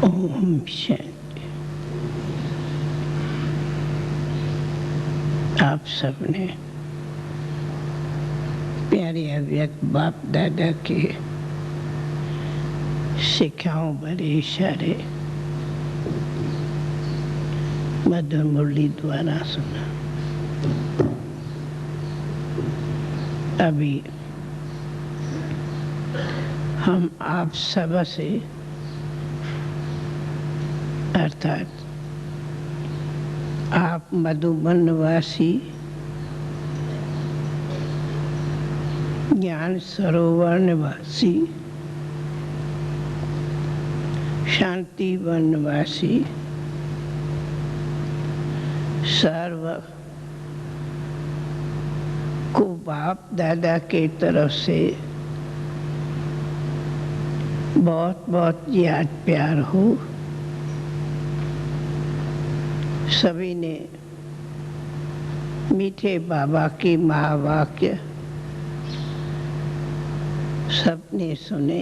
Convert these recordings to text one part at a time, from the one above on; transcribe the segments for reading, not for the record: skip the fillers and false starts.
ओम शांति। आप सबने प्यारे अव्यक्त बाप दादा के शिक्षाओं भरे इशारे मधुर मुरली द्वारा सुना। अभी हम आप सब से अर्थात आप मधुबन वासी ज्ञान सरोवर निवासी शांति वन निवासी सर्व को बाप दादा के तरफ से बहुत बहुत याद प्यार हो। सभी ने मीठे बाबा की महावाक्य सबने सुने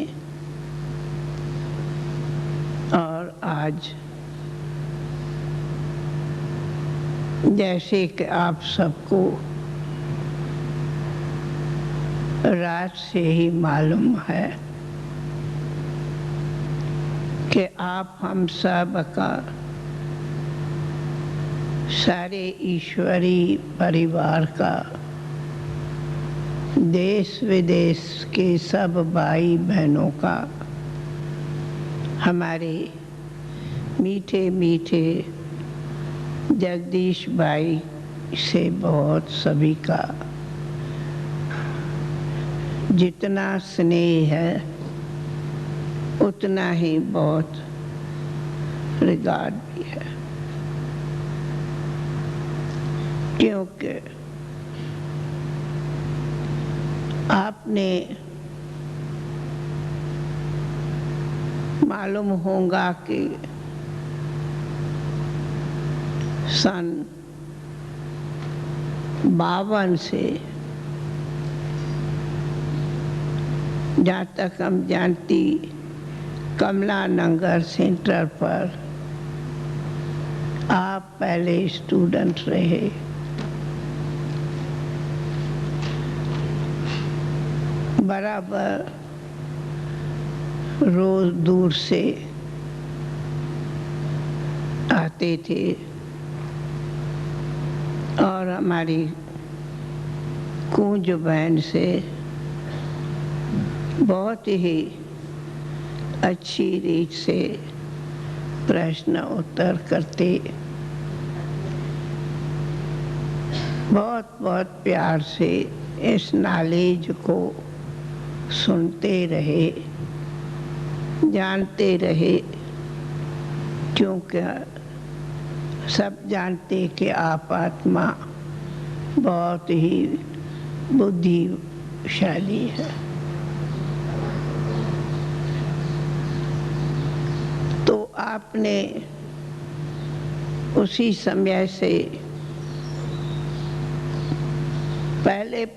और आज जैसे कि आप सबको रात से ही मालूम है कि आप हम सब का सारे ईश्वरी परिवार का देश विदेश के सब भाई बहनों का हमारे मीठे मीठे जगदीश भाई से बहुत सभी का जितना स्नेह है उतना ही बहुत रिगार्ड भी है, क्योंकि आपने मालूम होगा कि सन 52 से जहाँ तक हम जानती कमला नगर सेंटर पर आप पहले स्टूडेंट रहे। बराबर रोज दूर से आते थे और हमारी कूंज बहन से बहुत ही अच्छी रीत से प्रश्न उत्तर करते, बहुत बहुत प्यार से इस नॉलेज को सुनते रहे, जानते रहे, क्योंकि सब जानते कि आप आत्मा बहुत ही बुद्धिशाली है। तो आपने उसी समय से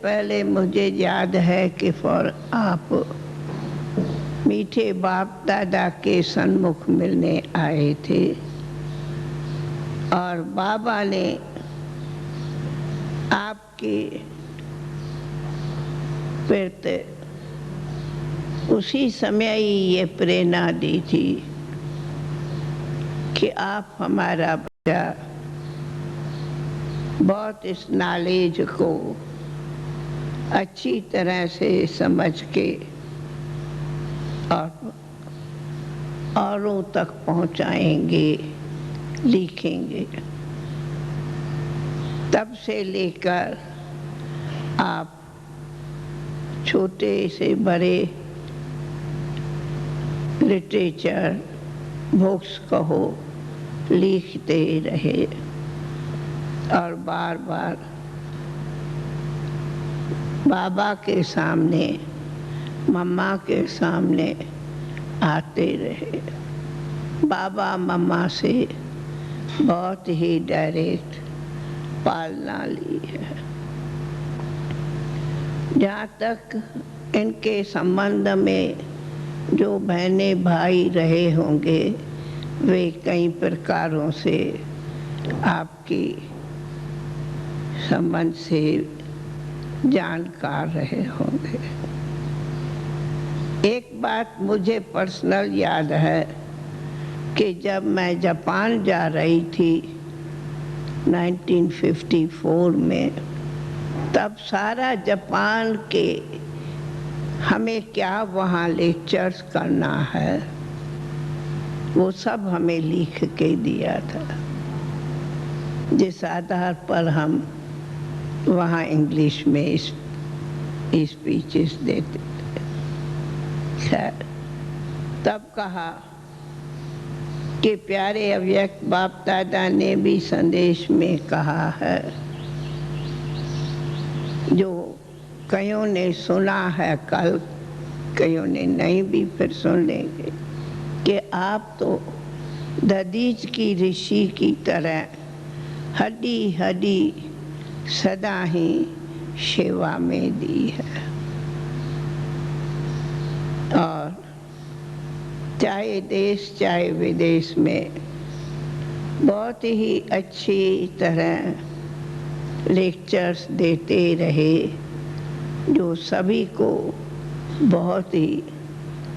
पहले मुझे याद है कि आप मीठे बाप दादा के सन्मुख मिलने आए थे और बाबा ने आपके प्रति उसी समय ही ये प्रेरणा दी थी कि आप हमारा बच्चा बहुत इस नॉलेज को अच्छी तरह से समझ के और औरों तक पहुंचाएंगे, लिखेंगे। तब से लेकर आप छोटे से बड़े लिटरेचर बुक्स कहो लिखते रहे और बार बार बाबा के सामने मम्मा के सामने आते रहे। बाबा मम्मा से बहुत ही डायरेक्ट पालना ली है। जहाँ तक इनके संबंध में जो बहनें भाई रहे होंगे वे कई प्रकारों से आपकी संबंध से जानकार रहे होंगे। एक बात मुझे पर्सनल याद है कि जब मैं जापान जा रही थी 1954 में, तब सारा जापान के हमें क्या वहाँ लेक्चर्स करना है वो सब हमें लिख के दिया था, जिस आधार पर हम वहाँ इंग्लिश में स्पीचेस देते थे। खैर, तब कहा कि प्यारे अव्यक्त बाप दादा ने भी संदेश में कहा है, जो कईयों ने सुना है, कल कईयों ने नहीं भी फिर सुन लेंगे, कि आप तो ददीज की ऋषि की तरह हड्डी हड्डी सदा ही सेवा में दी है। और चाहे देश चाहे विदेश में बहुत ही अच्छी तरह लेक्चर्स देते रहे, जो सभी को बहुत ही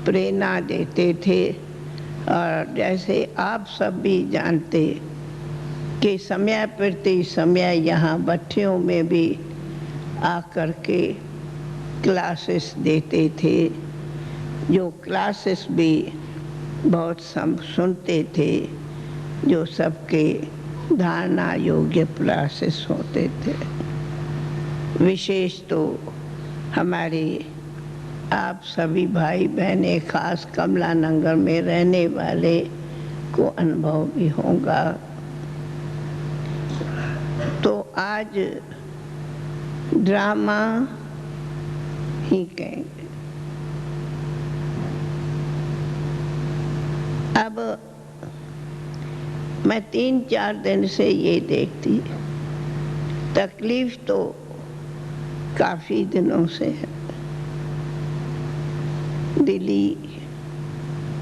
प्रेरणा देते थे। और जैसे आप सब भी जानते कि समय प्रति समय यहाँ भट्टियों में भी आकर के क्लासेस देते थे, जो क्लासेस भी बहुत सुनते थे, जो सबके धारणा योग्य क्लासेस होते थे। विशेष तो हमारे आप सभी भाई बहनें, खास कमला नगर में रहने वाले को अनुभव भी होगा। तो आज ड्रामा ही कहेंगे। अब मैं 3-4 दिन से ये देखती, तकलीफ तो काफ़ी दिनों से है। दिल्ली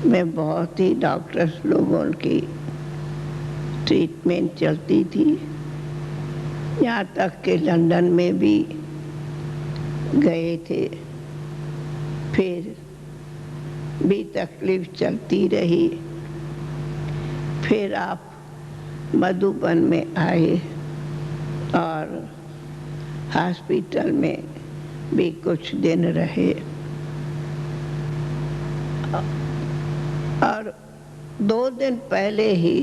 में बहुत ही डॉक्टर्स लोगों की ट्रीटमेंट चलती थी, यहाँ तक कि लंदन में भी गए थे, फिर भी तकलीफ चलती रही। फिर आप मधुबन में आए और हॉस्पिटल में भी कुछ दिन रहे, और 2 दिन पहले ही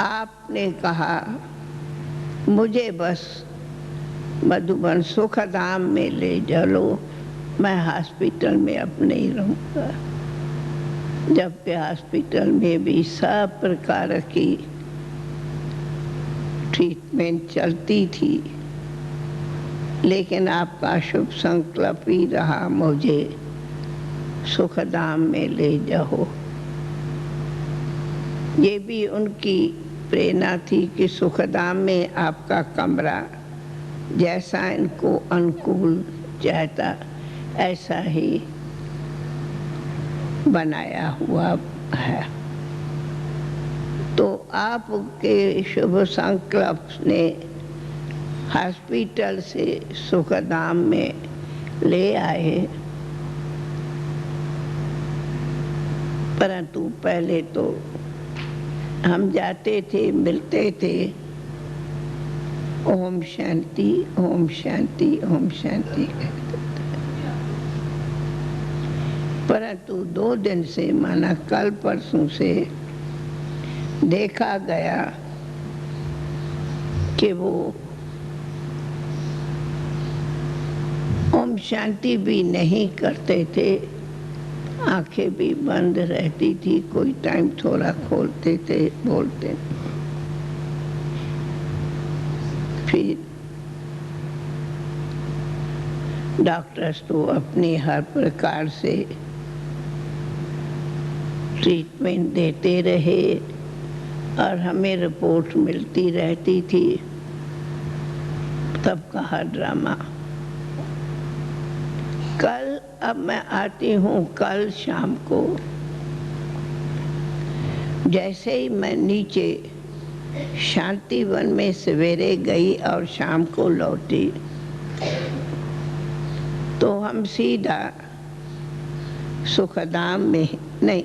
आपने कहा मुझे बस मधुबन सुखधाम में ले चलो, मैं हॉस्पिटल में अब नहीं रहूँगा। जबकि हॉस्पिटल में भी सब प्रकार की ट्रीटमेंट चलती थी, लेकिन आपका शुभ संकल्प ही रहा मुझे सुखधाम में ले जाओ। ये भी उनकी प्रेरणा थी कि सुखधाम में आपका कमरा जैसा इनको अनुकूल चाहता ऐसा ही बनाया हुआ है। तो आपके शुभ संकल्प ने हॉस्पिटल से सुखधाम में ले आए, परंतु पहले तो हम जाते थे, मिलते थे, ओम शांति ओम शांति ओम शांति कहते थे। परंतु 2 दिन से, माना कल परसों से देखा गया कि वो ओम शांति भी नहीं करते थे, आंखें भी बंद रहती थी, कोई टाइम थोड़ा खोलते थे, बोलते। फिर डॉक्टर्स तो अपनी हर प्रकार से ट्रीटमेंट देते रहे और हमें रिपोर्ट मिलती रहती थी। तब कहा ड्रामा। कल अब मैं आती हूँ कल शाम को जैसे ही मैं नीचे शांतिवन में सवेरे गई और शाम को लौटी, तो हम सीधा सुखधाम में, नहीं,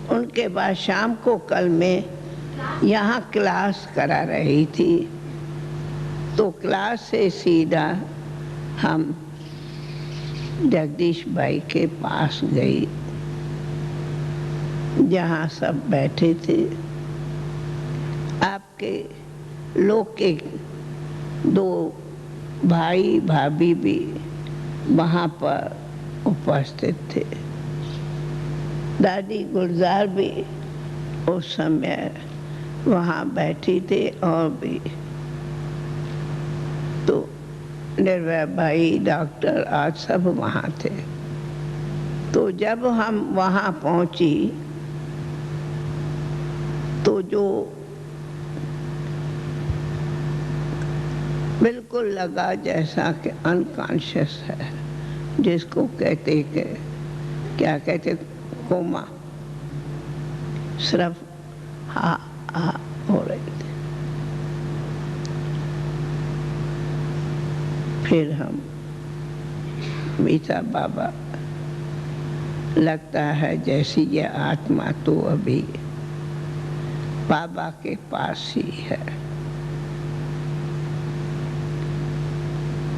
उनके बाद शाम को कल मैं यहाँ क्लास करा रही थी, तो क्लास से सीधा हम जगदीश भाई के पास गई, जहाँ सब बैठे थे। आपके लोग के 2 भाई भाभी भी वहाँ पर उपस्थित थे। दादी गुलजार भी उस समय वहाँ बैठी थे और भी तो निर्भय भाई, डॉक्टर आज सब वहाँ थे। तो जब हम वहाँ पहुँची तो जो बिल्कुल लगा जैसा कि अनकॉन्शियस है, जिसको कहते कि क्या कहते, कोमा, सिर्फ हा हा हो रहे थे। फिर हम मीठा बाबा, लगता है जैसी ये आत्मा तो अभी बाबा के पास ही है।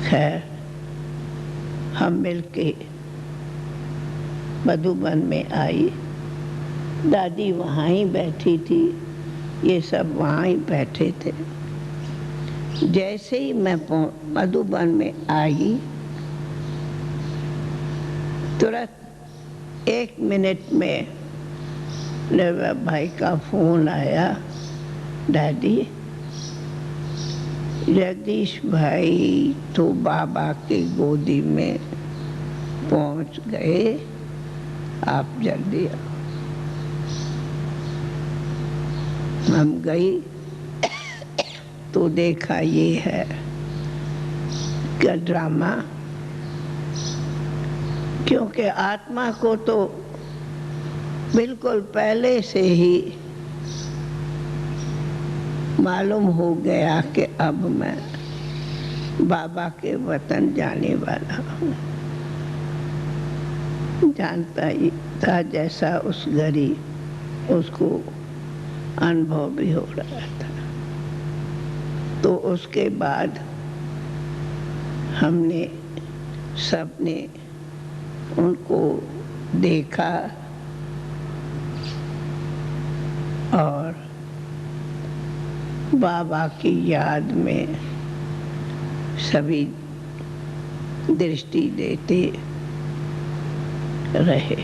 खैर, हम मिलके मधुबन में आई। दादी वहाँ ही बैठी थी, ये सब वहाँ ही बैठे थे। जैसे ही मैं मधुबन में आई, तुरंत 1 मिनट में निर्भय भाई का फोन आया, दादी जगदीश भाई तो बाबा की गोदी में पहुंच गए, आप जल्दी आओ। हम गई तो देखा ये है क्या ड्रामा, क्योंकि आत्मा को तो बिल्कुल पहले से ही मालूम हो गया कि अब मैं बाबा के वतन जाने वाला हूँ। जानता ही था जैसा उस घड़ी उसको अनुभव भी हो रहा था। तो उसके बाद हमने सबने उनको देखा और बाबा की याद में सभी दृष्टि देते रहे।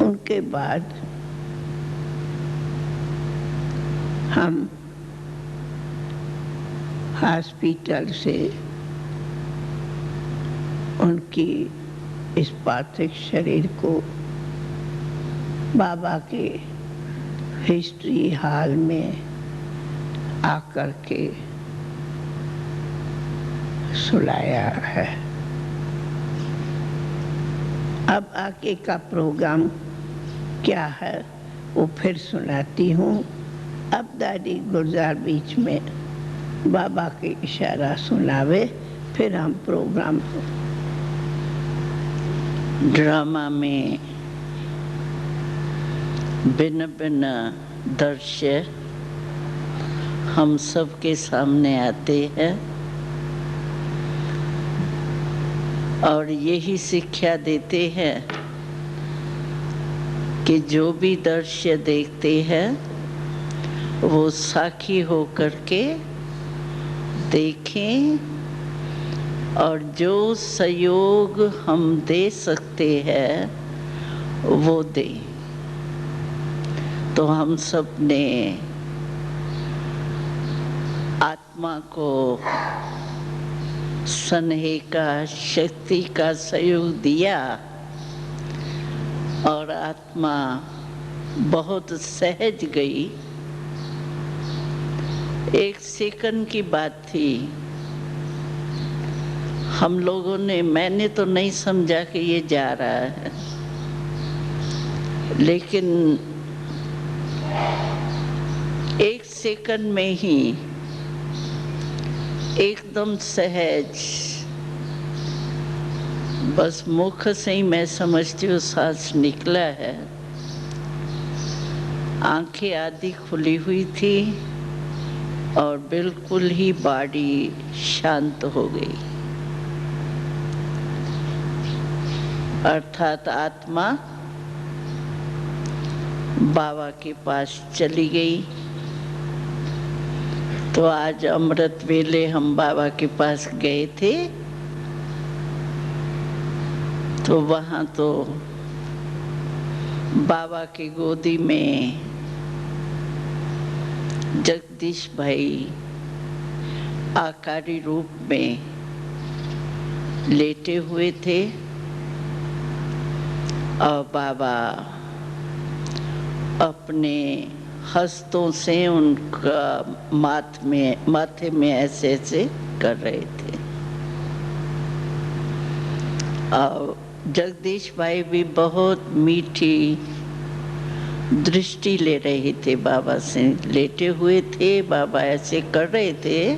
उनके बाद हम हॉस्पिटल से उनकी इस पार्थिव शरीर को बाबा के हिस्ट्री हॉल में आकर के सुलाया है। अब आगे का प्रोग्राम क्या है वो फिर सुनाती हूँ। अब दादी गुलजार बीच में बाबा के इशारा सुनावे, फिर हम प्रोग्राम ड्रामा में भिन्न भिन्न दृश्य हम सबके सामने आते हैं और यही शिक्षा देते हैं कि जो भी दृश्य देखते हैं वो साक्षी होकर के देखें और जो सहयोग हम दे सकते हैं वो दें। तो हम सब ने आत्मा को स्नेह का, शक्ति का सहयोग दिया और आत्मा बहुत सहज गई। 1 सेकंड की बात थी। हम लोगों ने, मैंने तो नहीं समझा कि ये जा रहा है, लेकिन एक सेकंड में ही एकदम सहज, बस मुख से ही मैं समझती हूँ सांस निकला है, आंखें आधी खुली हुई थी और बिल्कुल ही बॉडी शांत हो गई, अर्थात आत्मा बाबा के पास चली गई। तो आज अमृत वेले हम बाबा के पास गए थे, तो वहाँ तो बाबा की गोदी में जगदीश भाई आकारी रूप में लेटे हुए थे और बाबा अपने हस्तों से उनका माथे में ऐसे ऐसे कर रहे थे और जगदीश भाई भी बहुत मीठी दृष्टि ले रहे थे बाबा से, लेटे हुए थे, बाबा ऐसे कर रहे थे,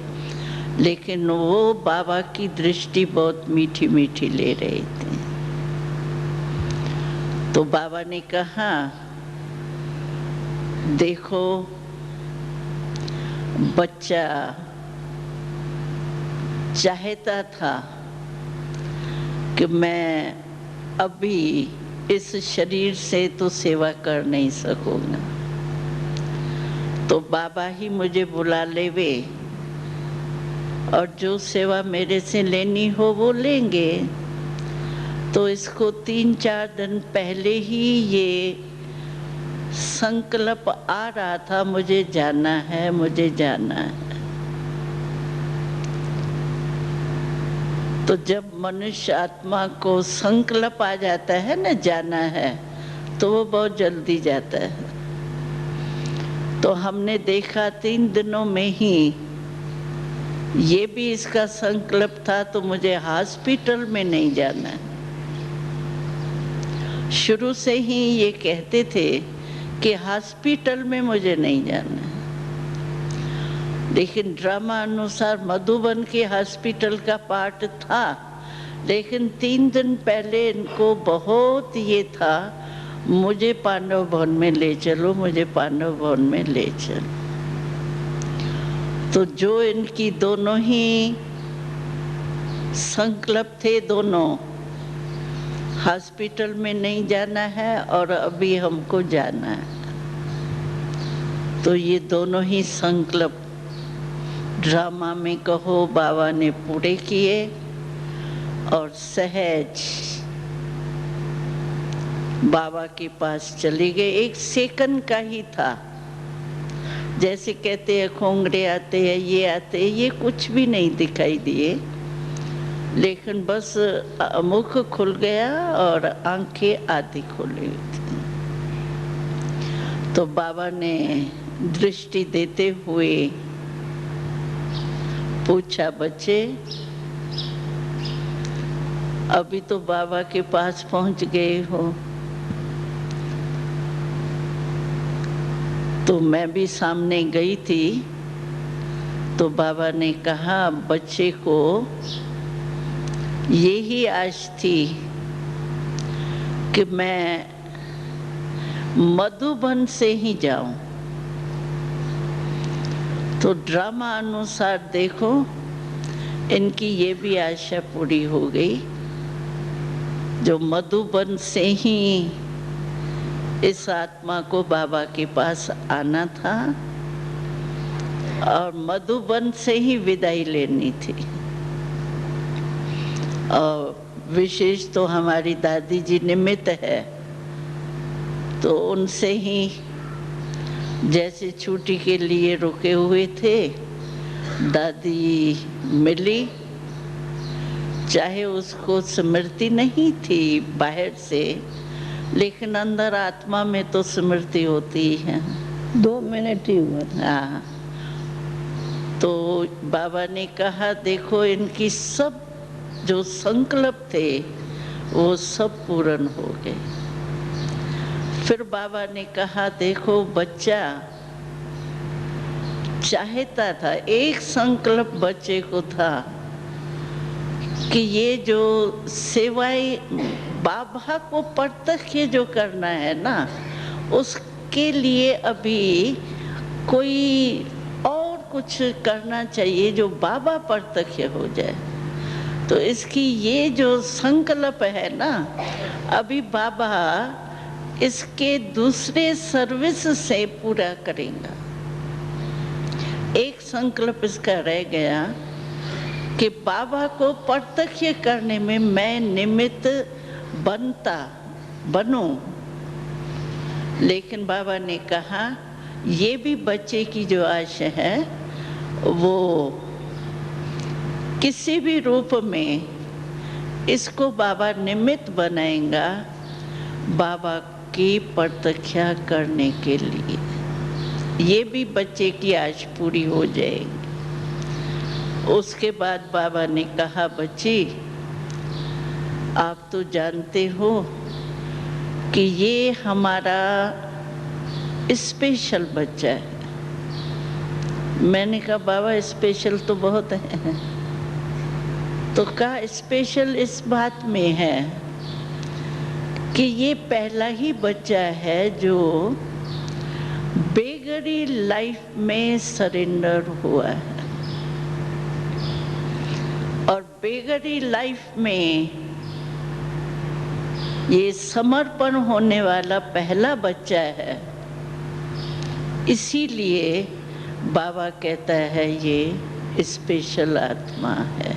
लेकिन वो बाबा की दृष्टि बहुत मीठी मीठी ले रहे थे। तो बाबा ने कहा, देखो बच्चा चाहता था कि मैं अभी इस शरीर से तो सेवा कर नहीं सकूंगा, तो बाबा ही मुझे बुला लेवे और जो सेवा मेरे से लेनी हो वो लेंगे। तो इसको 3-4 दिन पहले ही ये संकल्प आ रहा था, मुझे जाना है, मुझे जाना है। तो जब मनुष्य आत्मा को संकल्प आ जाता है ना जाना है, तो वो बहुत जल्दी जाता है। तो हमने देखा 3 दिनों में ही ये भी इसका संकल्प था, तो मुझे हॉस्पिटल में नहीं जाना है। शुरू से ही ये कहते थे कि हॉस्पिटल में मुझे नहीं जाना है, लेकिन ड्रामा अनुसार मधुबन के हॉस्पिटल का पार्ट था, लेकिन 3 दिन पहले इनको बहुत ये था, मुझे पांडव भवन में ले चलो, मुझे पांडव भवन में ले चलो। तो जो इनकी दोनों ही संकल्प थे, दोनों हॉस्पिटल में नहीं जाना है और अभी हमको जाना है, तो ये दोनों ही संकल्प ड्रामा में कहो बाबा ने पूरे किए और सहज बाबा के पास चले गए। 1 सेकंड का ही था, जैसे कहते हैं खोंगड़े आते हैं, ये आते हैं, ये कुछ भी नहीं दिखाई दिए, लेकिन बस मुख खुल गया और आंखें आधी खुली थी। तो बाबा ने दृष्टि देते हुए पूछा, बच्चे अभी तो बाबा के पास पहुंच गए हो। तो मैं भी सामने गई थी, तो बाबा ने कहा, बच्चे को यही आश थी कि मैं मधुबन से ही जाऊं। तो ड्रामा अनुसार देखो इनकी ये भी आशा पूरी हो गई, जो मधुबन से ही इस आत्मा को बाबा के पास आना था और मधुबन से ही विदाई लेनी थी। और विशेष तो हमारी दादी जी निमित्त है, तो उनसे ही जैसे छुट्टी के लिए रुके हुए थे, दादी मिली, चाहे उसको स्मृति नहीं थी बाहर से, लेकिन अंदर आत्मा में तो स्मृति होती है। 2 मिनट ही हुआ था। हाँ, तो बाबा ने कहा, देखो इनकी सब जो संकल्प थे वो सब पूर्ण हो गए। फिर बाबा ने कहा, देखो बच्चा चाहता था, एक संकल्प बच्चे को था कि ये जो सेवाएं बाबा को प्रत्यक्ष जो करना है ना, उसके लिए अभी कोई और कुछ करना चाहिए जो बाबा प्रत्यक्ष हो जाए। तो इसकी ये जो संकल्प है ना, अभी बाबा इसके दूसरे सर्विस से पूरा करेगा। एक संकल्प इसका रह गया कि बाबा को प्रत्यक्ष करने में मैं निमित्त बनूं। लेकिन बाबा ने कहा ये भी बच्चे की जो आशा है वो किसी भी रूप में इसको बाबा निमित्त बनाएगा बाबा की प्रतीक्षा करने के लिए। ये भी बच्चे की आश पूरी हो जाएगी। उसके बाद बाबा ने कहा, बच्ची आप तो जानते हो कि ये हमारा स्पेशल बच्चा है। मैंने कहा बाबा स्पेशल तो बहुत है। तो कहा स्पेशल इस बात में है कि ये पहला ही बच्चा है जो बेगरी लाइफ में सरेंडर हुआ है, और बेगरी लाइफ में ये समर्पण होने वाला पहला बच्चा है। इसीलिए बाबा कहता है ये स्पेशल आत्मा है।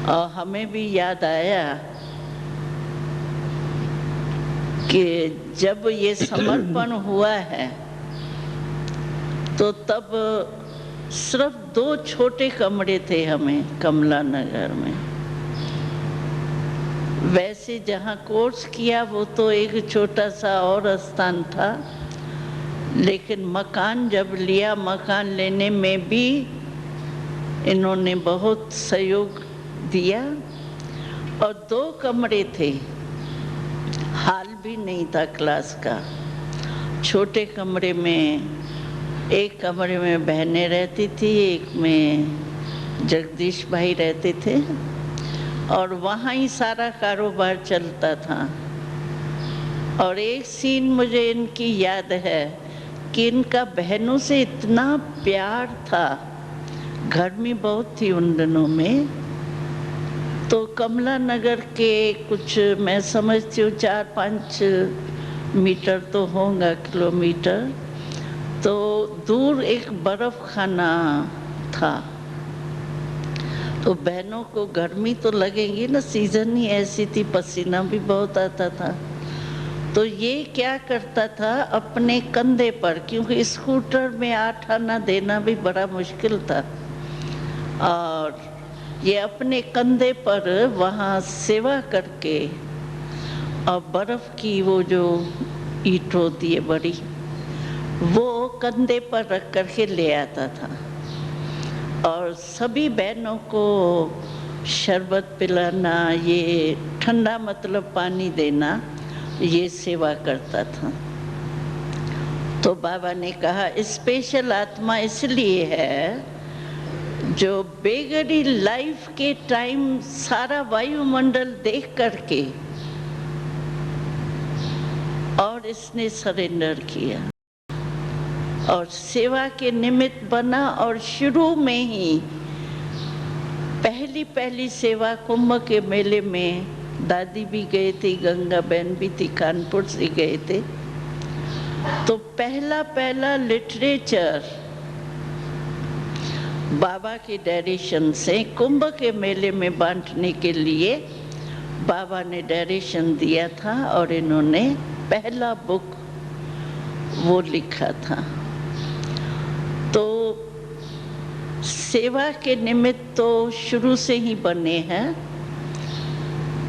और हमें भी याद आया कि जब ये समर्पण हुआ है तो तब सिर्फ 2 छोटे कमरे थे हमें कमला नगर में। वैसे जहाँ कोर्स किया वो तो एक छोटा सा और स्थान था, लेकिन मकान जब लिया, मकान लेने में भी इन्होंने बहुत सहयोग दिया। और 2 कमरे थे, हाल भी नहीं था क्लास का। छोटे कमरे में, एक कमरे में बहनें रहती थी, एक में जगदीश भाई रहते थे, और वहाँ ही सारा कारोबार चलता था। और एक सीन मुझे इनकी याद है कि इनका बहनों से इतना प्यार था, गर्मी बहुत थी उन दिनों में। तो कमला नगर के कुछ मैं समझती हूँ 4-5 मीटर तो होगा, किलोमीटर तो दूर एक बर्फ खाना था। तो बहनों को गर्मी तो लगेगी ना, सीजन ही ऐसी थी, पसीना भी बहुत आता था। तो ये क्या करता था अपने कंधे पर, क्योंकि स्कूटर में 8 आना देना भी बड़ा मुश्किल था, और ये अपने कंधे पर वहाँ सेवा करके, और बर्फ की वो जो ईंट होती है बड़ी, वो कंधे पर रख करके ले आता था। और सभी बहनों को शरबत पिलाना, ये ठंडा मतलब पानी देना, ये सेवा करता था। तो बाबा ने कहा स्पेशल आत्मा इसलिए है जो बेगरी लाइफ के टाइम सारा वायुमंडल देख करके और इसने सरेंडर किया और सेवा के निमित्त बना। और शुरू में ही पहली सेवा कुंभ के मेले में दादी भी गए थे, गंगा बहन भी थी, कानपुर से गए थे। तो पहला लिटरेचर बाबा के डायरेक्शन से कुंभ के मेले में बांटने के लिए बाबा ने डायरेक्शन दिया था, और इन्होंने पहला बुक वो लिखा था। तो सेवा के निमित्त तो शुरू से ही बने हैं।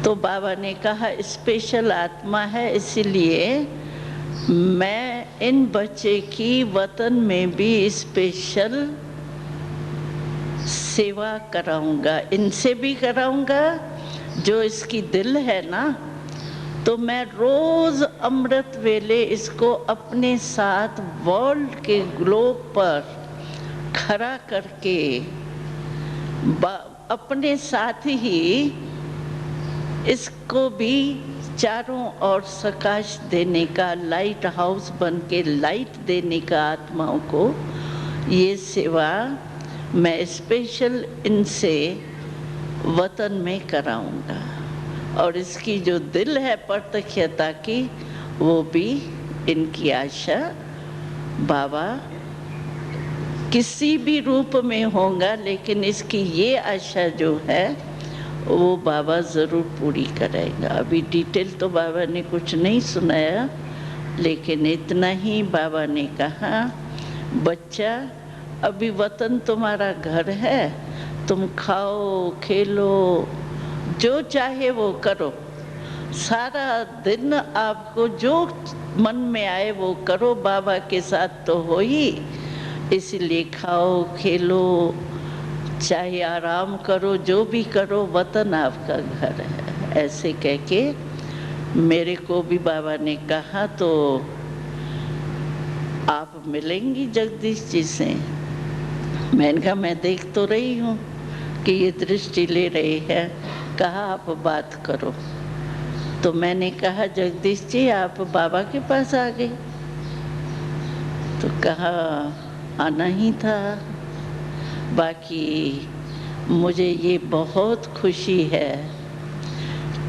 तो बाबा ने कहा स्पेशल आत्मा है, इसीलिए मैं इन बच्चे की वतन में भी स्पेशल सेवा कराऊंगा, इनसे भी कराऊंगा। जो इसकी दिल है ना, तो मैं रोज अमृत वेले इसको अपने साथ वर्ल्ड के ग्लोब पर खड़ा करके अपने साथ ही इसको भी चारों ओर प्रकाश देने का, लाइट हाउस बन के लाइट देने का आत्माओं को, ये सेवा मैं स्पेशल इनसे वतन में कराऊंगा। और इसकी जो दिल है प्रत्यक्षता की, वो भी इनकी आशा बाबा किसी भी रूप में होगा, लेकिन इसकी ये आशा जो है वो बाबा ज़रूर पूरी करेगा। अभी डिटेल तो बाबा ने कुछ नहीं सुनाया, लेकिन इतना ही बाबा ने कहा, बच्चा अभी वतन तुम्हारा घर है, तुम खाओ खेलो जो चाहे वो करो, सारा दिन आपको जो मन में आए वो करो, बाबा के साथ तो हो ही, इसलिए खाओ खेलो चाहे आराम करो, जो भी करो, वतन आपका घर है। ऐसे कह के मेरे को भी बाबा ने कहा, तो आप मिलेंगी जगदीश जी से? मैंने कहा मैं देख तो रही हूँ कि ये दृष्टि ले रही है, कहा आप बात करो। तो मैंने कहा जगदीश जी आप बाबा के पास आ गई? तो कहा आना ही था, बाकी मुझे ये बहुत खुशी है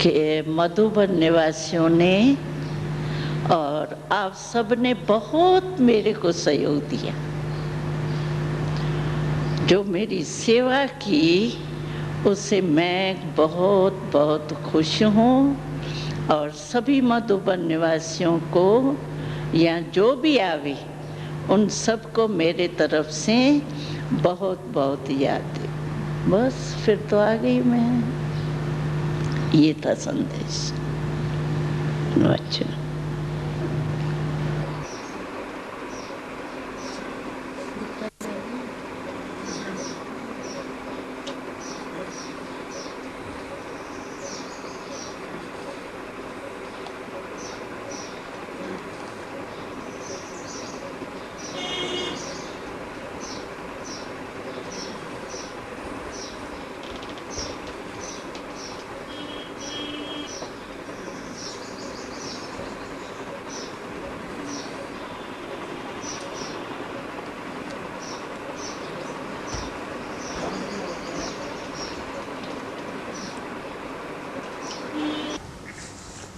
कि मधुबन निवासियों ने और आप सब ने बहुत मेरे को सहयोग दिया। जो मेरी सेवा की उससे मैं बहुत बहुत खुश हूँ, और सभी मधुबन निवासियों को या जो भी आवे उन सबको मेरे तरफ से बहुत बहुत याद है। बस फिर तो आ गई मैं। ये था संदेश। अच्छा,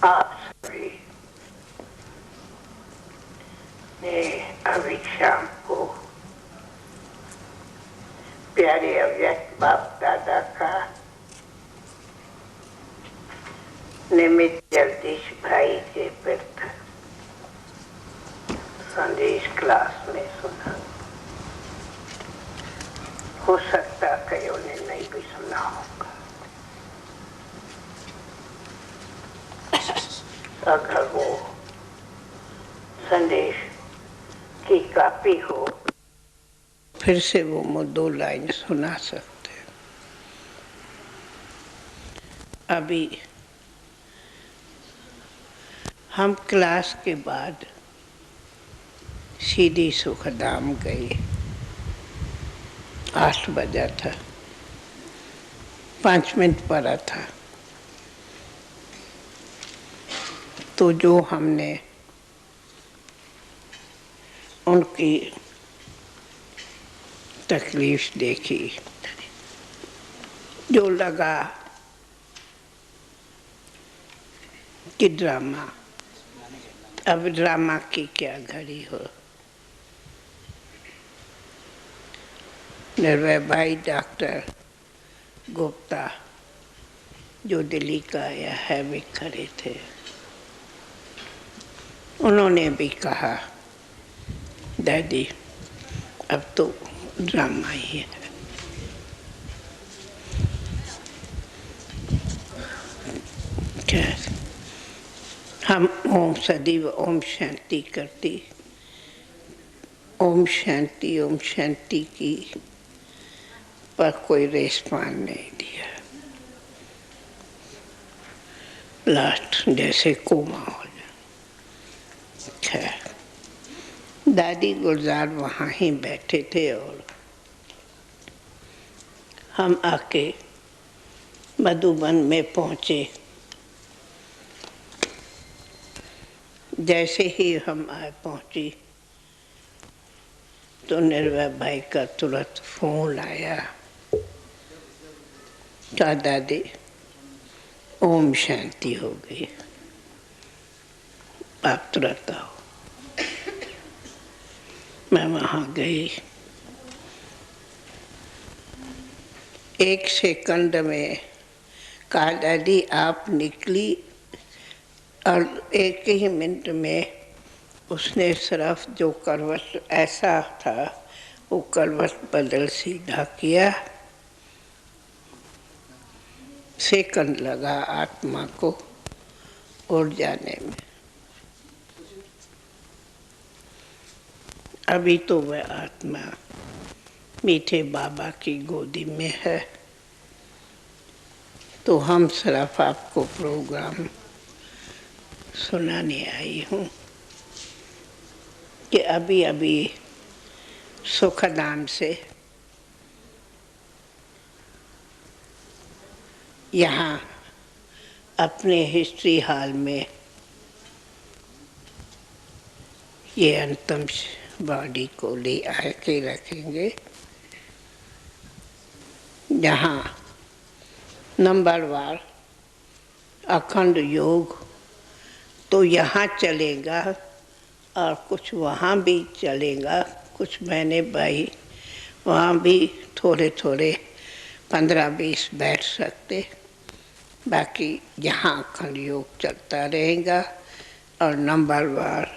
आप सभी ने अभी शाम को प्यारे अव्यक्त बाप दादा का निमित्त जगदीश भाई के प्रति संदेश क्लास में सुना। हो सकता कईयों ने नहीं भी सुना होगा। अगर वो संदेश की कापी हो, फिर से वो 2 लाइन सुना सकते हैं। अभी हम क्लास के बाद सीधी सुखधाम गए। 8 बजा था, 5 मिनट पड़ा था। तो जो हमने उनकी तकलीफ देखी, जो लगा कि ड्रामा, अब ड्रामा की क्या घड़ी हो। निर्भय भाई डॉक्टर गुप्ता जो दिल्ली का आया है वे खड़े थे। उन्होंने भी कहा दादी अब तो ड्रामा ही है। हम ओम सदैव ओम शांति करती, ओम शांति की, पर कोई रिस्पॉन्स नहीं दिया। लास्ट जैसे कोमा हो जाए। खैर दादी गुलजार वहाँ ही बैठे थे और हम आके मधुबन में पहुँचे। जैसे ही हम पहुँची तो निर्भय भाई का तुरंत फोन आया, कहा दादी ओम शांति हो गई, आप तुरंत आओ। मैं वहाँ गई, 1 सेकंड में कहा दादी आप निकली, और 1 ही मिनट में उसने सिर्फ जो करवट ऐसा था वो करवट बदल सीधा किया। सेकंड लगा आत्मा को उड़ जाने में। अभी तो वह आत्मा मीठे बाबा की गोदी में है। तो हम सिर्फ आपको प्रोग्राम सुनाने आई हूँ कि अभी अभी सुखदाम से यहाँ अपने हिस्ट्री हॉल में ये अंतिम बॉडी को ले आके रखेंगे, जहाँ नंबरवार अखंड योग तो यहाँ चलेगा और कुछ वहाँ भी चलेगा। कुछ महीने भाई वहाँ भी थोड़े थोड़े 15-20 बैठ सकते, बाकी यहाँ अखंड योग चलता रहेगा और नंबरवार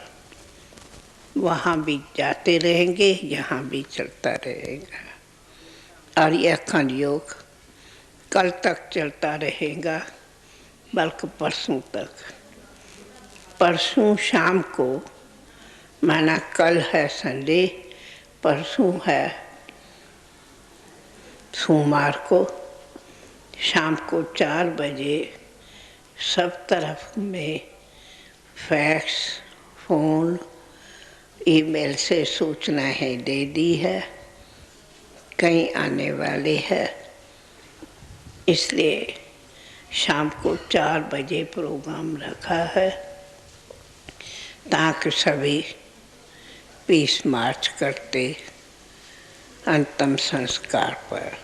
वहाँ भी जाते रहेंगे, यहाँ भी चलता रहेगा। और ये अखंड योग कल तक चलता रहेगा, बल्कि परसों तक। परसों शाम को, माना कल है संडे, परसों है सोमवार को, शाम को 4 बजे सब तरफ में फैक्स, फ़ोन, ईमेल से सूचनाएं दे दी है, कहीं आने वाले है। इसलिए शाम को 4 बजे प्रोग्राम रखा है ताकि सभी 20 मार्च करते अंतिम संस्कार पर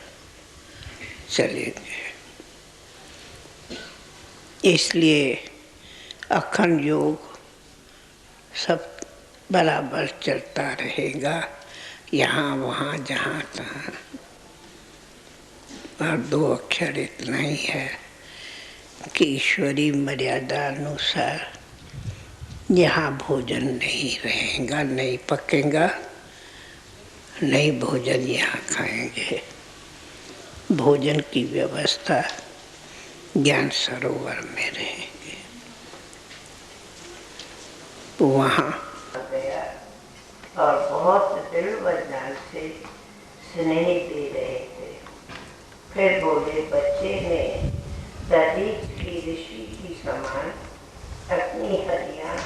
चलेंगे। इसलिए अखंड योग सब बराबर चलता रहेगा, यहाँ वहाँ जहाँ तहाँ। और 2 अक्षर इतना ही है कि ईश्वरी मर्यादा अनुसार यहाँ भोजन नहीं रहेगा, नहीं पकेगा, नहीं भोजन यहाँ खाएंगे। भोजन की व्यवस्था ज्ञान सरोवर में रहेंगे। तो वहाँ गया और बहुत दिल व जान से स्नेह दे रहे थे। फिर बोले बच्चे ने दादी की ऋषि की समान अपनी हड्डियाँ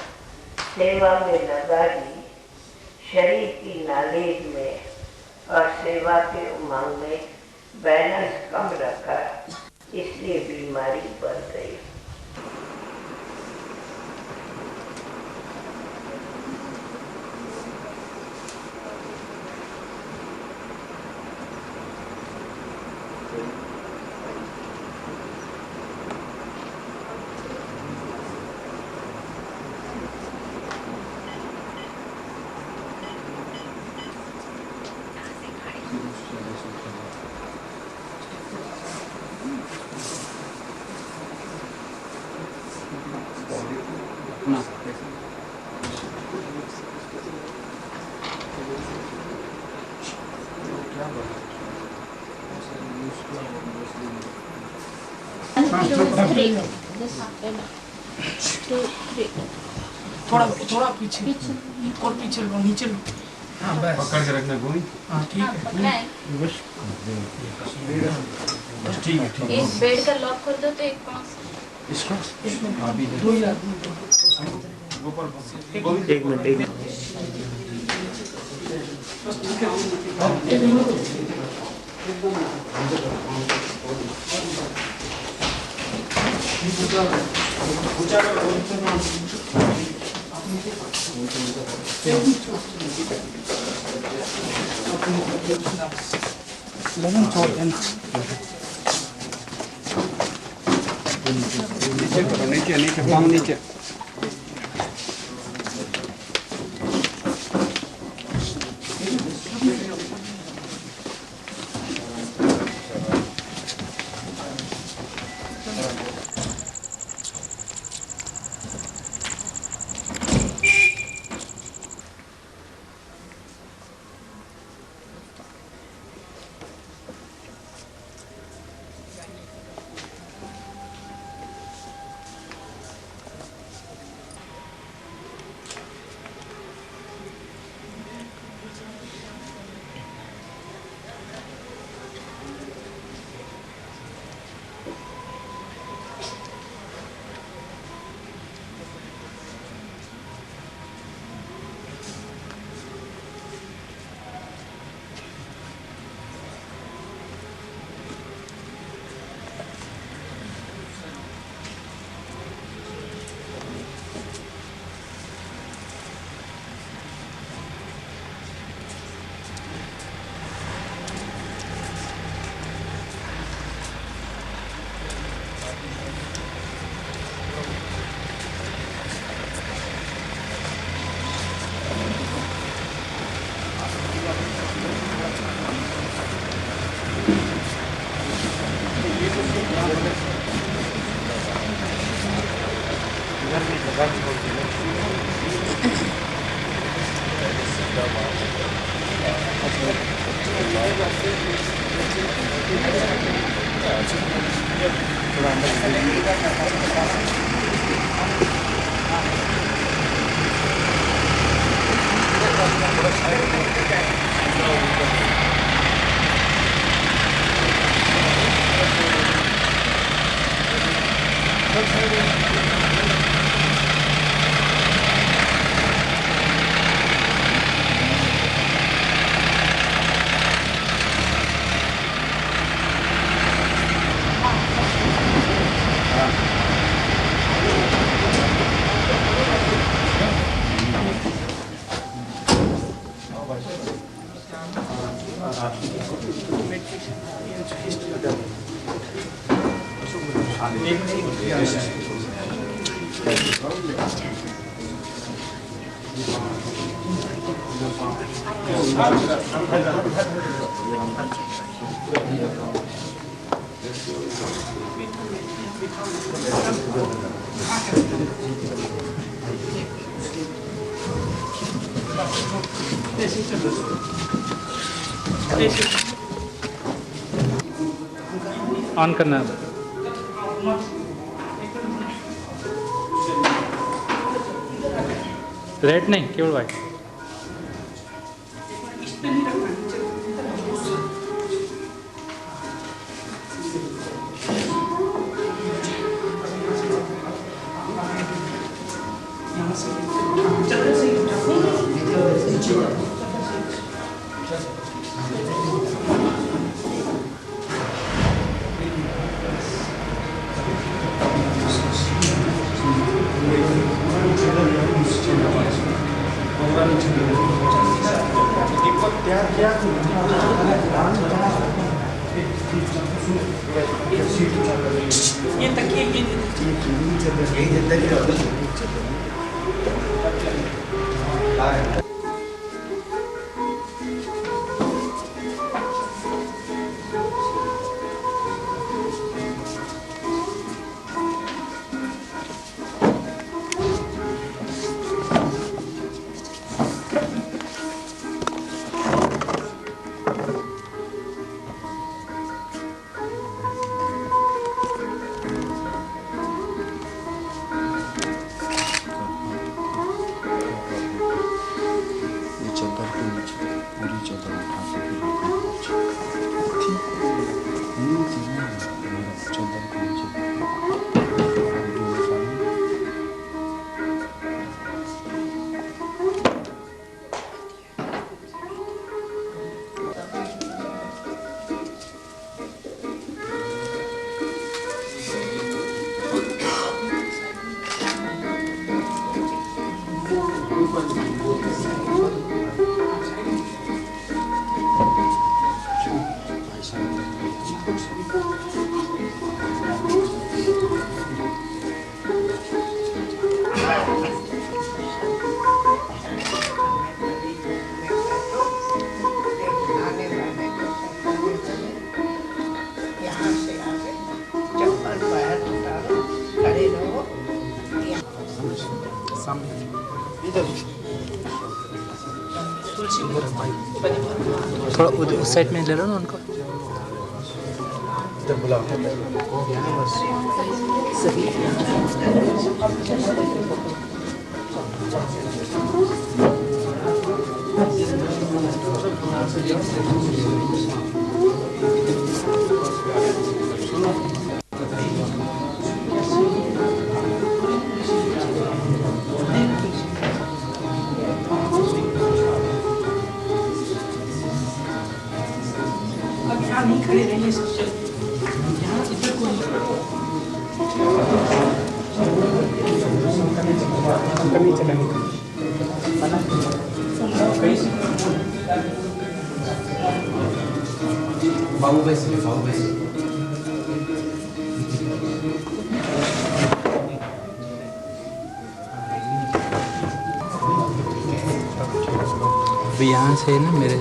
सेवा में लगा दी, शरीर की नालेज में और सेवा के उमंग में बैलेंस कम रखा, इसलिए बीमारी बढ़ गई। थोड़ा पीछे और पीछे लो, नीचे लो। हाँ बस पकड़ के रखना गोली। हाँ ठीक है बस ठीक है। एक बेड का लॉक कर दो तो एक पाँच एक मिनट नीचे पाँव नीचे ऑन करना है। रेड नहीं, केवल वाइट। ये तकिए थोड़ा उस साइड में ले लो ना उनको। नहीं खड़े रहिए सबसे यहाँ इधर कोई बाबू वैसे बाबू वैसे अभी यहाँ से ना मेरे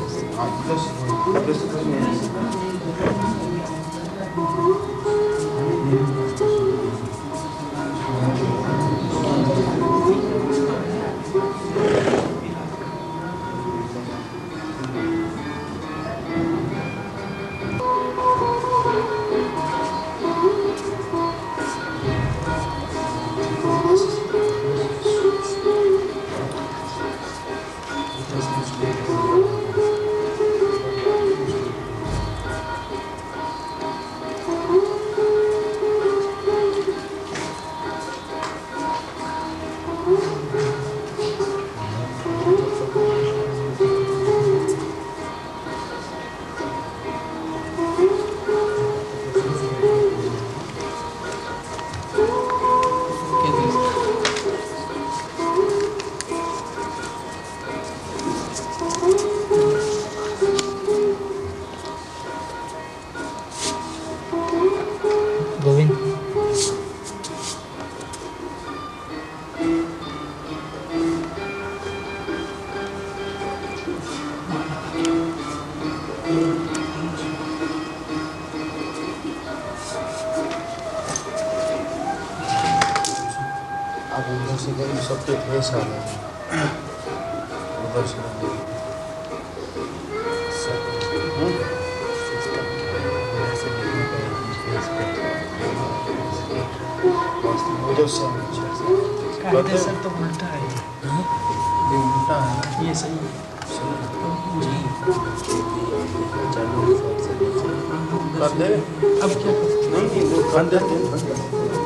गोविंद अब उधर से गए सबके फेस आ गए उधर से उधर से कायदे सर तो उल्टा है ये उल्टा है ये सही है कर दे अब क्या नहीं वो कर देते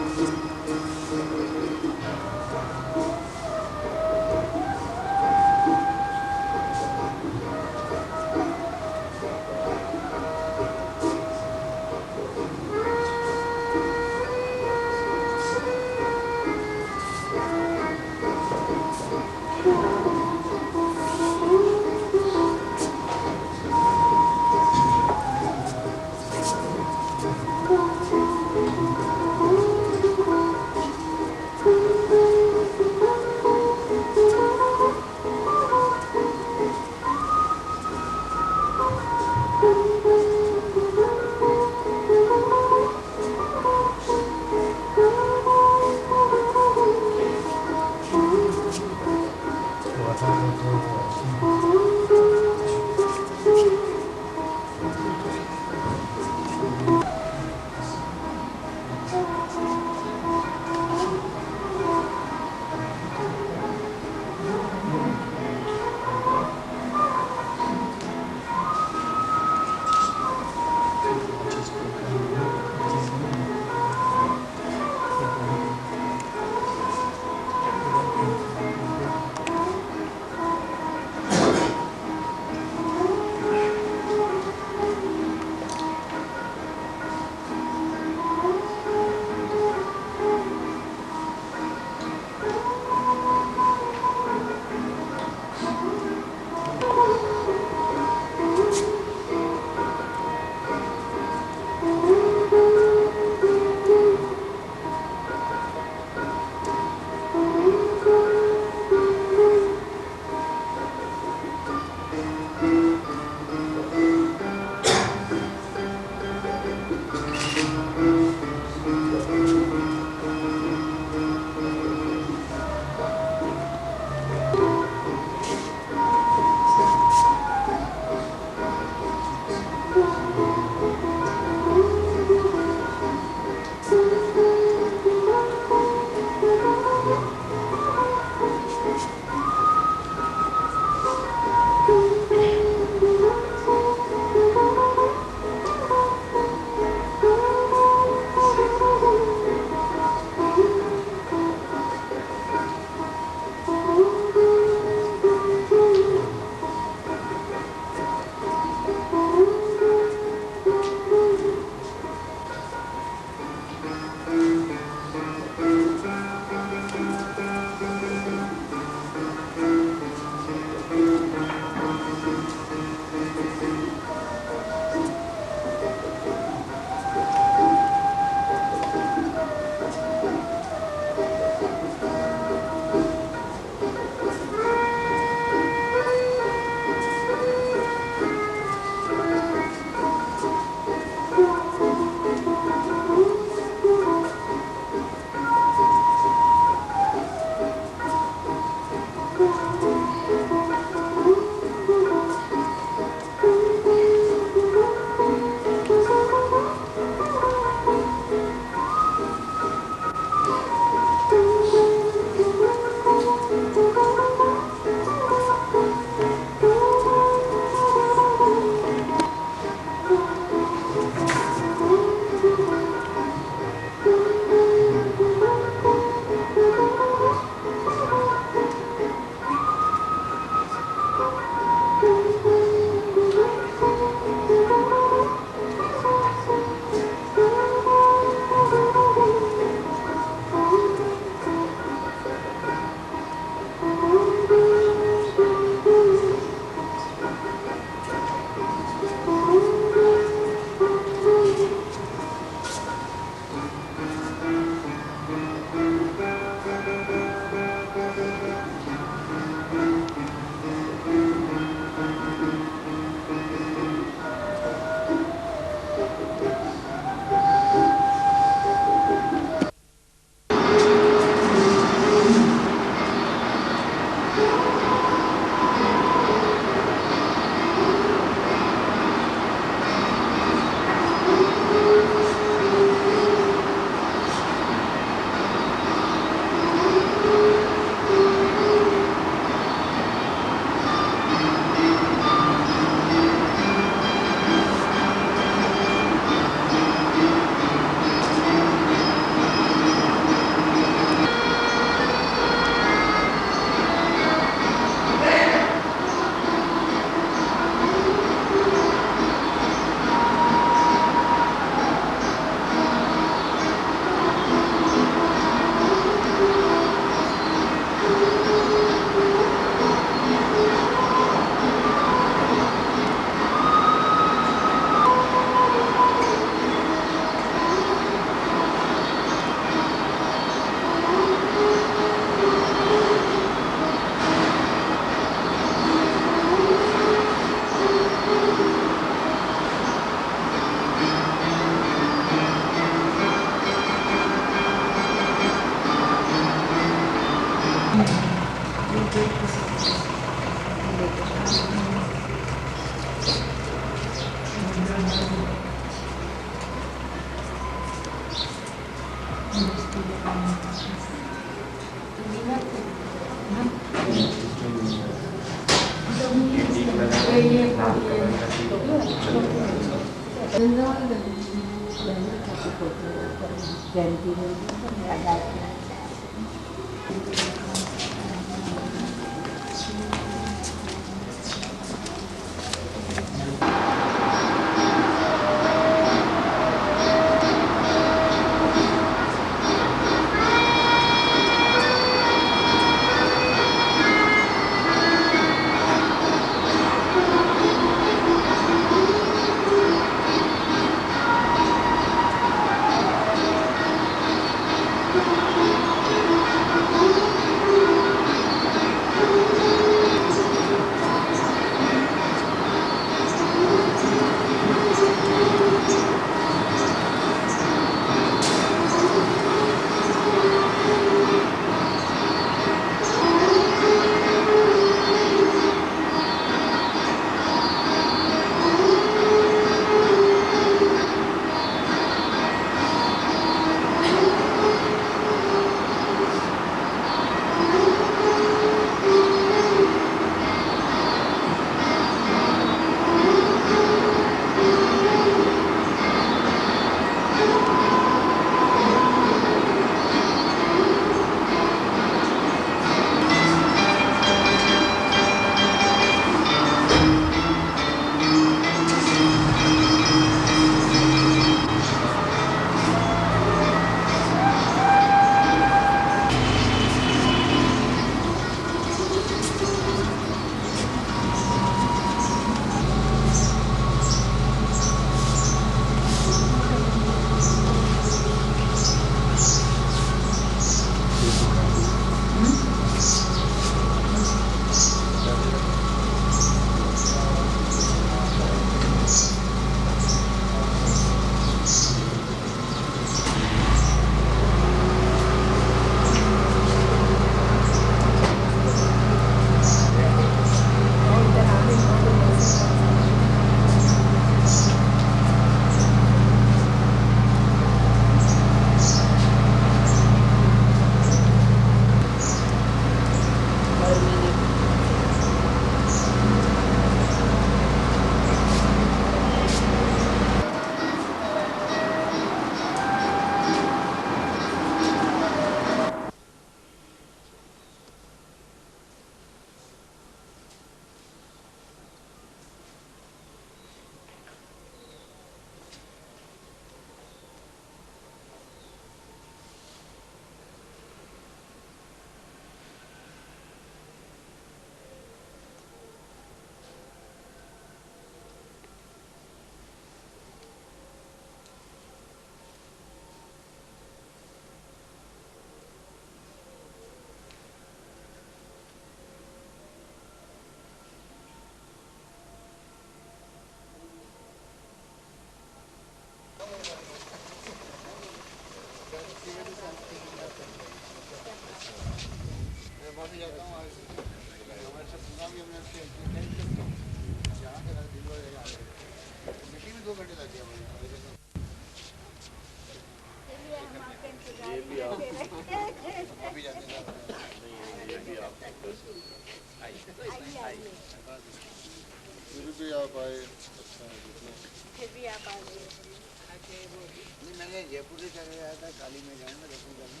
मैंने जयपुर से चले आया था, काली में जाऊँगा दर्शन करने,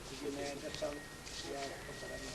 क्योंकि मैं करता हूँ या आपको पता नहीं।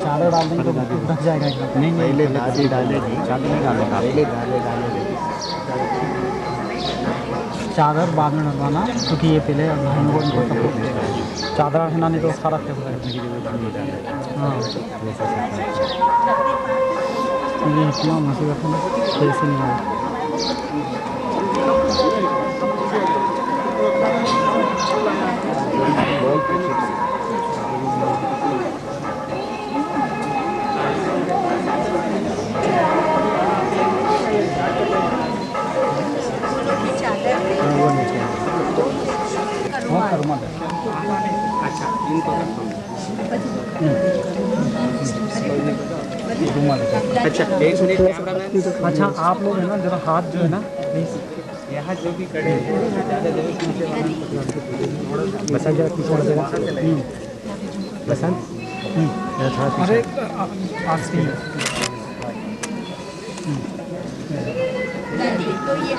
चादर डाल देंगे तो ढक जाएगा एकदम। नहीं पहले दादी डालेगी, चादर नहीं डालेगा, पहले दादी डालेगी। चादर बाद में डलवाना, क्योंकि ये पहले हम लोग इनको सबको चादर रखना, नहीं तो सारा रखते हुए। हाँ ये इतना मुसीबत है, कैसे नहीं आया। अच्छा एक मिनट कैमरामैन। अच्छा आप लोग है ना जरा हाथ जो है ना यहाँ जो भी खड़े हैं ज़्यादा जरूर बसंत जरा पीछे हो जाएगा। बसंत अरे आज से तो ये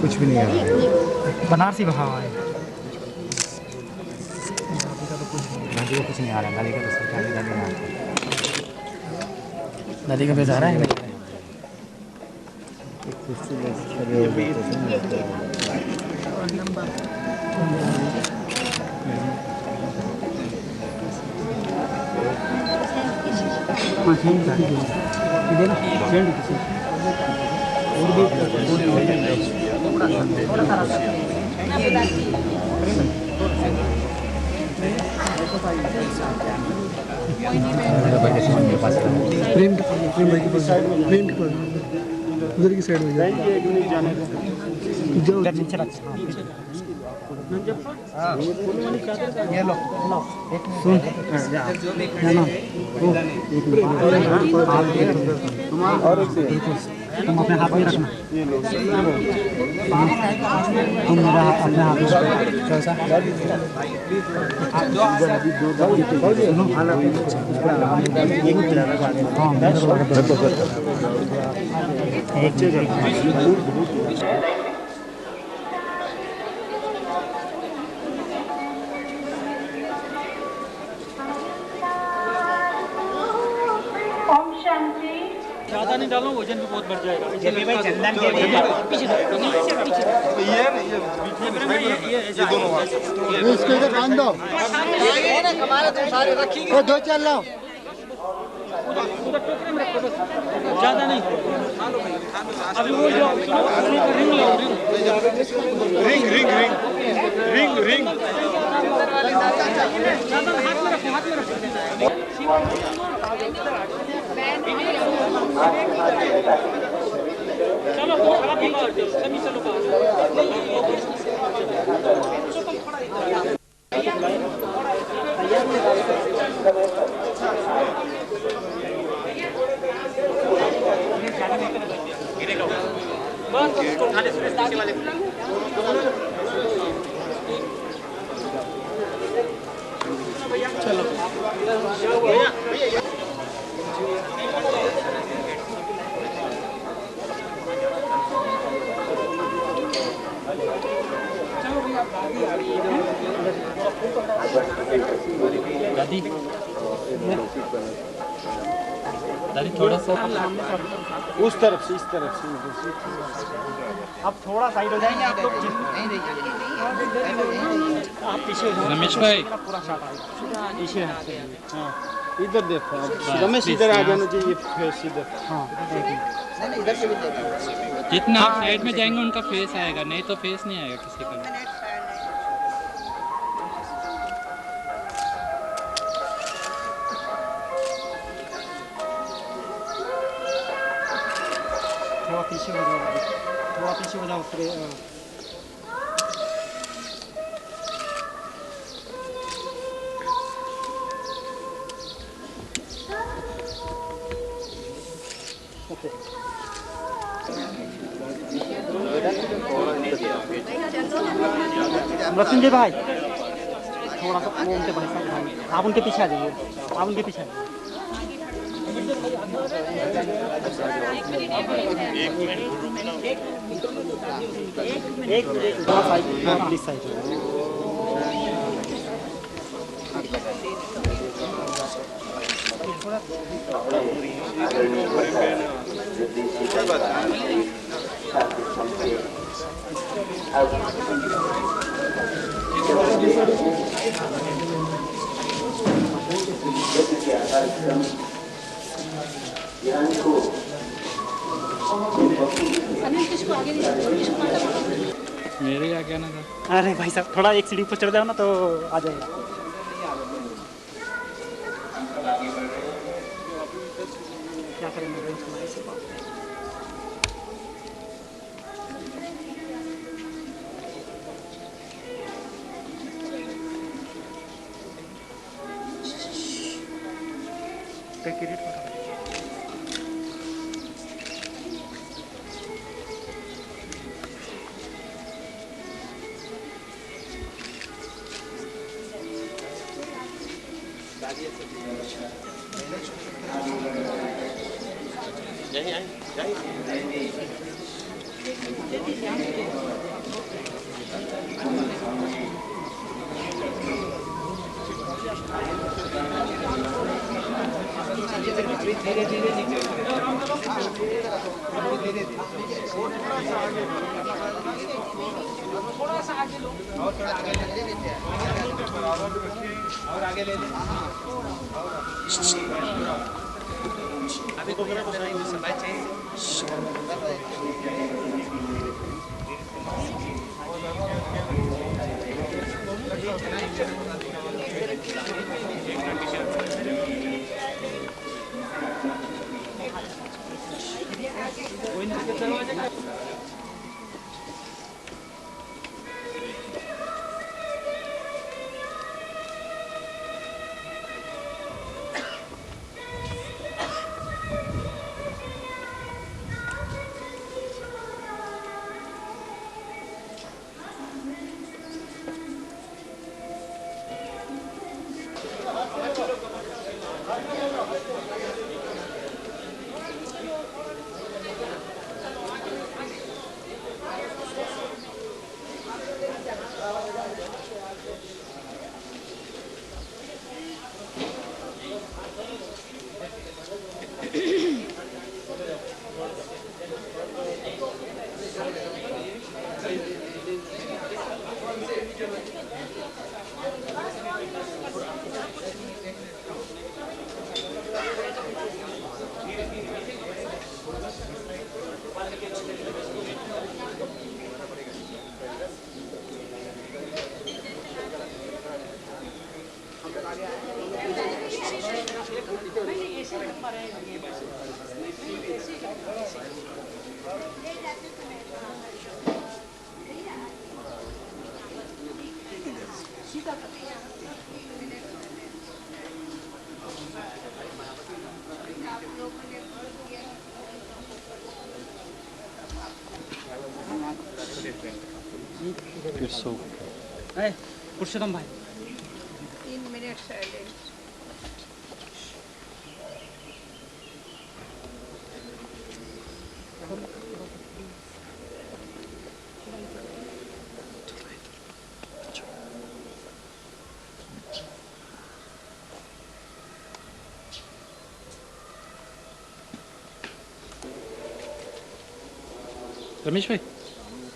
कुछ भी नहीं है, बनारसी बहाव है। दादी को कुछ नहीं आ रहा, दादी का तो सरकारी दादी नहीं आ रहा, दादी का पैसा आ रहा है। उधर की साइड में ये लो सुन तुम अपने हाथ में रखना, तुम मेरा अपने हाथ में कैसा ज़्यादा नहीं डालो, वजन भी बहुत बढ़ जाएगा। इसको इधर बांध दो, वो दो चल लो, ज़्यादा नहीं। अभी वो जो रिंग लो, ring ring ring ring ring हाथ में रखो, हाथ में रखो। चलो सभी चलो बस उसको उठाने से वाले दादी दादी थोड़ा सा उस तरफ से, इस तरफ से। आप थोड़ा साइड हो जाएंगे आप लोग। आप पीछे हो जाओ रमेश भाई। पूरा शॉट आएगा पीछे। हाँ इधर देखो रमेश, इधर आ जाना चाहिए फेस इधर। हाँ जितना आप साइड में जाएंगे उनका फेस आएगा, नहीं तो फेस नहीं आएगा किसी का। थोड़ा पीछे हो जाओ, थोड़ा पीछे हो जाओ फिर। मृत्युंजय भाई थोड़ा सा वो उनके भाई साहब, आप उनके पीछे आ जाइए, आप उनके पीछे आ जाइए। एक मिनट थोड़ा साइड, प्लीज साइड। मेरे क्या कहना था? अरे भाई साहब थोड़ा एक सीढ़ी ऊपर चढ़ जाओ ना तो आ जाएगा। क्या करेंगे भाई तुम्हारे से बात। क्रिकेट और आगे ले लें। अभी तो मेरा समय चाहिए। पुरुषोत्तम भाई 3 मिनट minute silence. रमेश भाई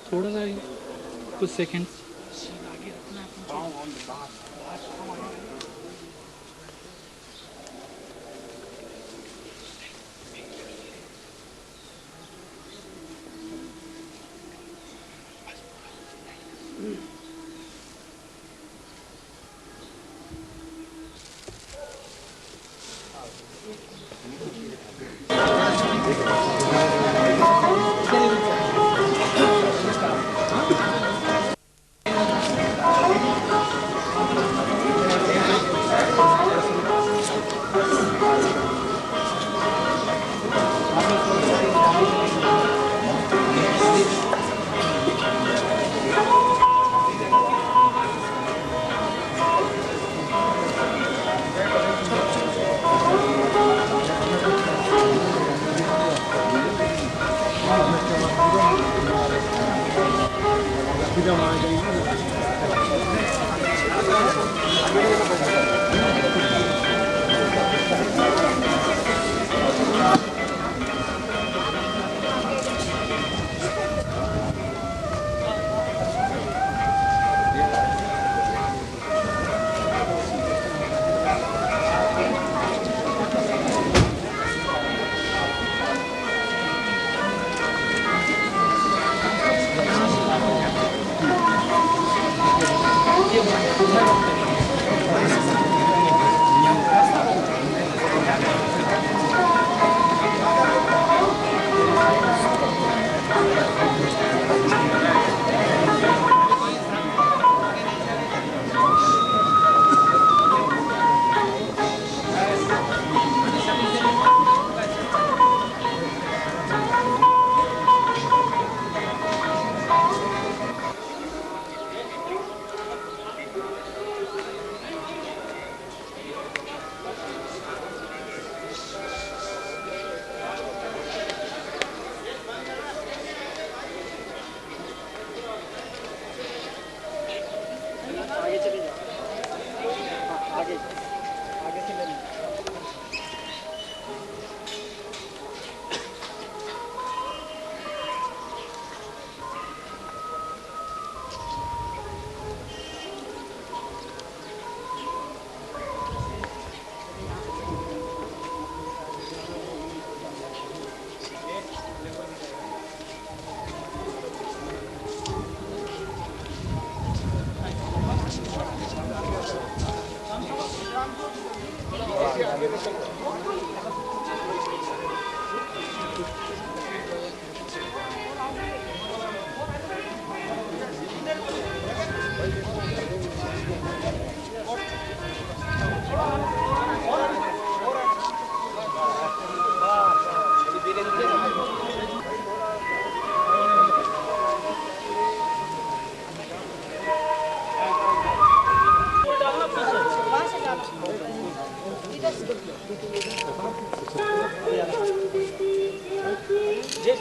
थोड़ा सा कुछ सेकंड्स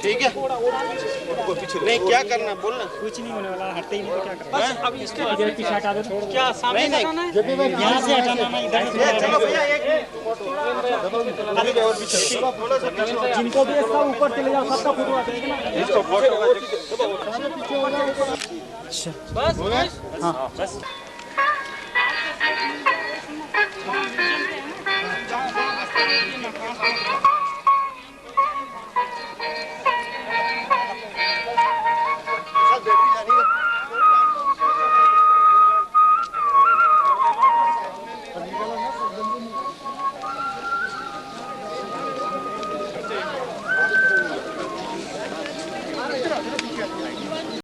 ठीक है कोई पीछे नहीं क्या करना बोलना कुछ नहीं होने वाला हटते ही नहीं तो क्या करना बस अब इसके इधर पीछे हटा दो क्या सामने हटाना है यहां से हटाना ना इधर से चलो भैया एक और पीछे थोड़ा सा जिनको भी इसका ऊपर चले जाओ सबका फोटो आ जाएगा ना इसको फोटो अच्छा बस हां बस